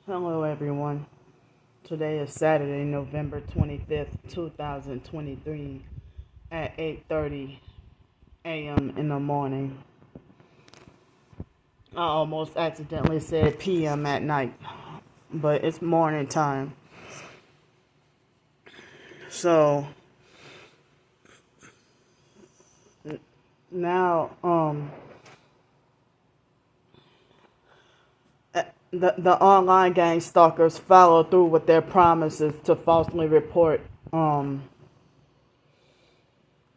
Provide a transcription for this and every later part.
Hello everyone. Today is Saturday, November 25th, 2023 at 8:30 a.m. in the morning. I almost accidentally said p.m. at night, but it's morning time. So now the online gang stalkers follow through with their promises to falsely report all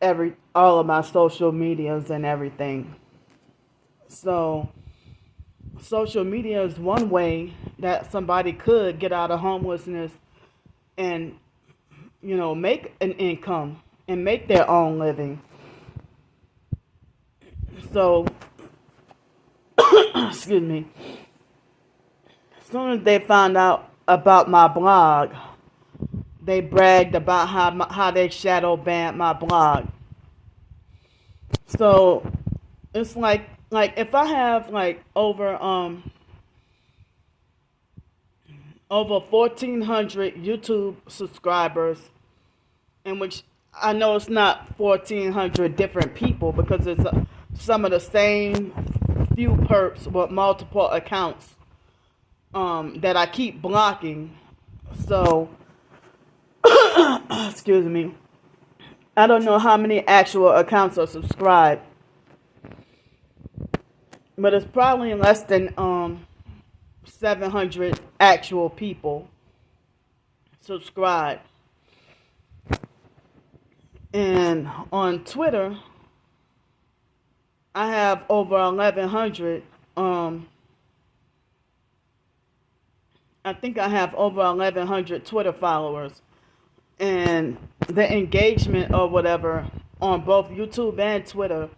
of my social medias and everything. So social media is one way that somebody could get out of homelessness and make an income and make their own living. So excuse me. As soon as they found out about my blog, they bragged about how they shadow banned my blog. So it's like if I have over 1,400 YouTube subscribers, in which I know it's not 1,400 different people because it's some of the same few perps with multiple accounts that I keep blocking. So excuse me, I don't know how many actual accounts are subscribed, but it's probably less than 700 actual people subscribed. And on Twitter, I have over 1,100. I think I have over 1,100 Twitter followers, and the engagement or whatever on both YouTube and Twitter,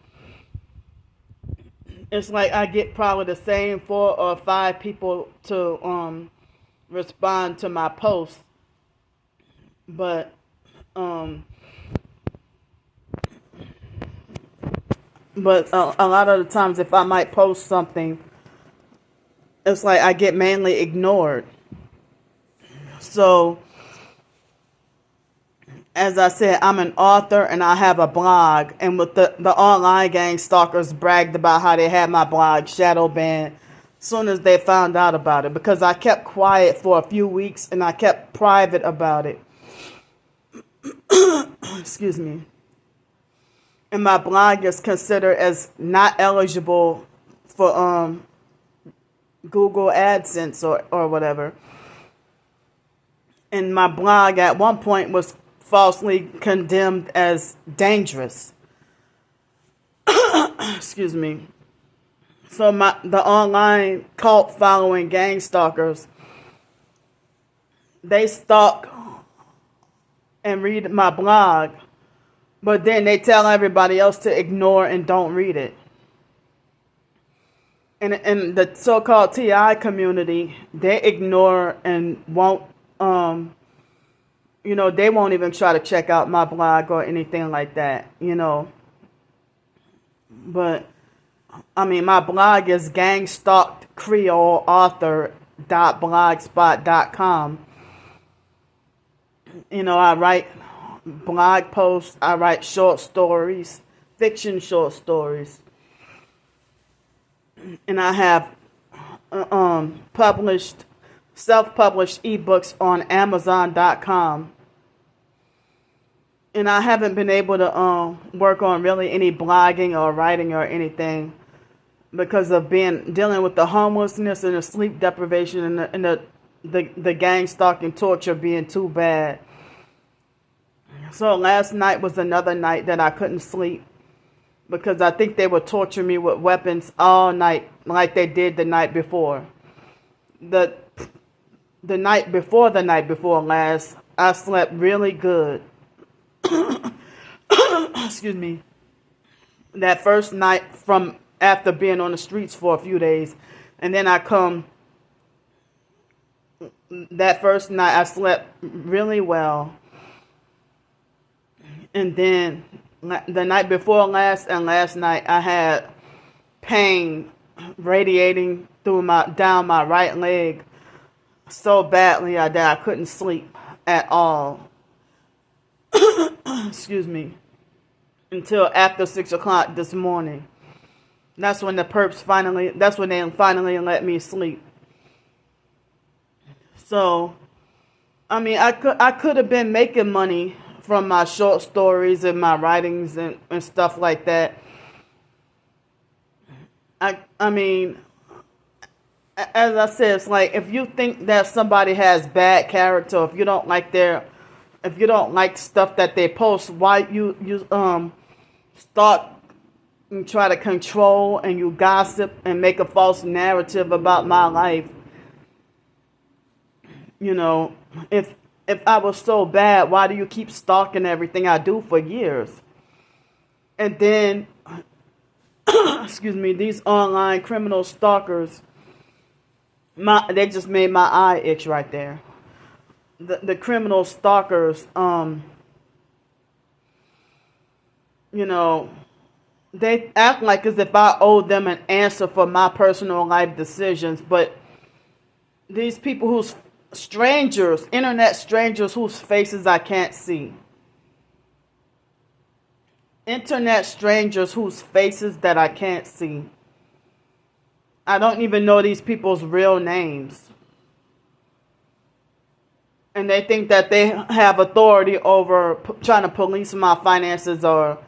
it's like I get probably the same 4 or 5 people to respond to my posts, but a lot of the times if I might post something, it's like I get mainly ignored. So as I said, I'm an author and I have a blog, and with the online gang stalkers bragged about how they had my blog shadow banned as soon as they found out about it, because I kept quiet for a few weeks and I kept private about it. Excuse me. And my blog is considered as not eligible for Google AdSense or whatever. And my blog at one point was falsely condemned as dangerous. Excuse me. So the online cult following gang stalkers, they stalk and read my blog, but then they tell everybody else to ignore and don't read it. And the so-called TI community, they ignore and won't, they won't even try to check out my blog or anything like that, But, I mean, my blog is gangstalkedcreoleauthor.blogspot.com. I write blog posts, I write short stories, fiction short stories. And I have self-published ebooks on Amazon.com. And I haven't been able to work on really any blogging or writing or anything because of dealing with the homelessness and the sleep deprivation and the gang stalking torture being too bad. So last night was another night that I couldn't sleep, because I think they would torture me with weapons all night like they did the night before. The night before last, I slept really good. Excuse me. That first night from after being on the streets for a few days. And then that first night I slept really well. And then the night before last and last night, I had pain radiating down my right leg so badly that I couldn't sleep at all. Excuse me. Until after 6 o'clock this morning. That's when they finally let me sleep. So, I mean, I could have been making money from my short stories and my writings and stuff like that. I mean, as I said, it's like if you think that somebody has bad character, if you don't like stuff that they post, why you start and try to control and you gossip and make a false narrative about my life. You know, if I was so bad, why do you keep stalking everything I do for years? And then, excuse me, these online criminal stalkers, they just made my eye itch right there. The criminal stalkers, you know, they act like as if I owe them an answer for my personal life decisions, but these people who's strangers, internet strangers whose faces I can't see. Internet strangers whose faces that I can't see. I don't even know these people's real names. And they think that they have authority over trying to police my finances or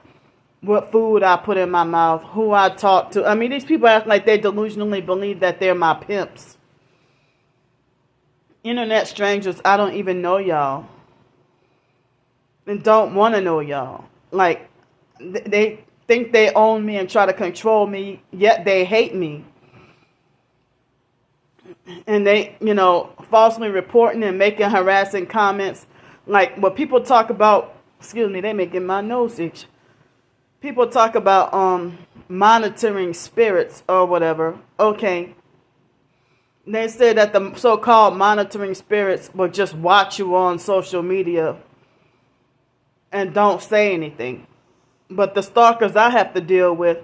what food I put in my mouth, who I talk to. I mean, these people act like they delusionally believe that they're my pimps. Internet strangers, I don't even know y'all. And don't want to know y'all. Like, they think they own me and try to control me, yet they hate me. And they, falsely reporting and making harassing comments. Like, what people talk about, they making my nose itch. People talk about monitoring spirits or whatever. Okay. They say that the so-called monitoring spirits will just watch you on social media and don't say anything. But the stalkers I have to deal with,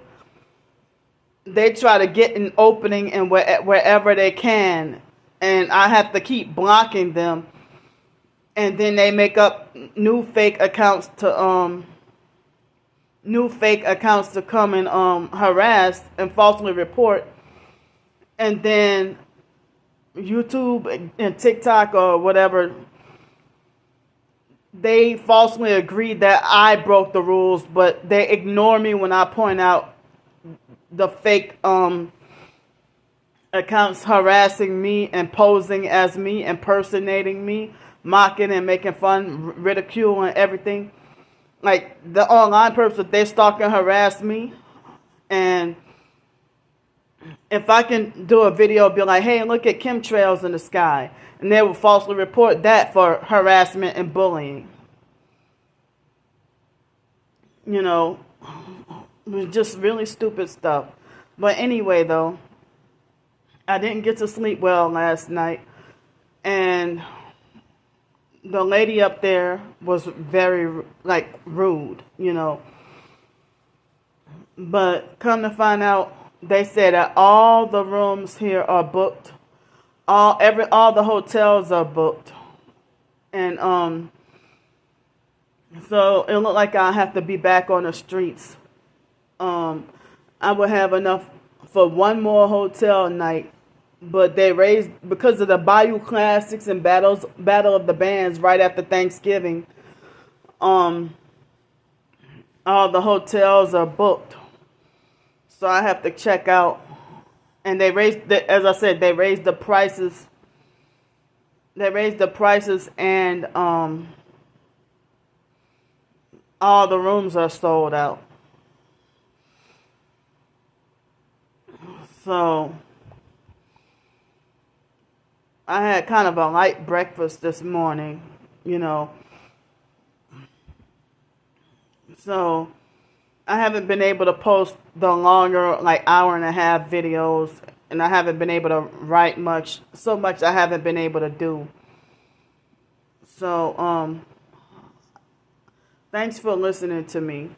they try to get an opening in wherever they can. And I have to keep blocking them. And then they make up new fake accounts to come and harass and falsely report. And then YouTube and TikTok or whatever, they falsely agree that I broke the rules, but they ignore me when I point out the fake accounts harassing me and posing as me, impersonating me, mocking and making fun, ridiculing everything. Like, the online person, they stalk and harass me, and if I can do a video, be like, hey, look at chemtrails in the sky. And they will falsely report that for harassment and bullying. Just really stupid stuff. But anyway, though, I didn't get to sleep well last night. And the lady up there was very, rude, But come to find out, they said that all the rooms here are booked. All the hotels are booked. And so it looked like I have to be back on the streets. I would have enough for one more hotel night, but they raised, because of the Bayou Classics and Battle of the Bands right after Thanksgiving. All the hotels are booked. So I have to check out. And they raised as I said, they raised the prices. They raised the prices, and all the rooms are sold out. So I had kind of a light breakfast this morning, So I haven't been able to post the longer, hour and a half videos, and I haven't been able to write much. So much I haven't been able to do. So, thanks for listening to me.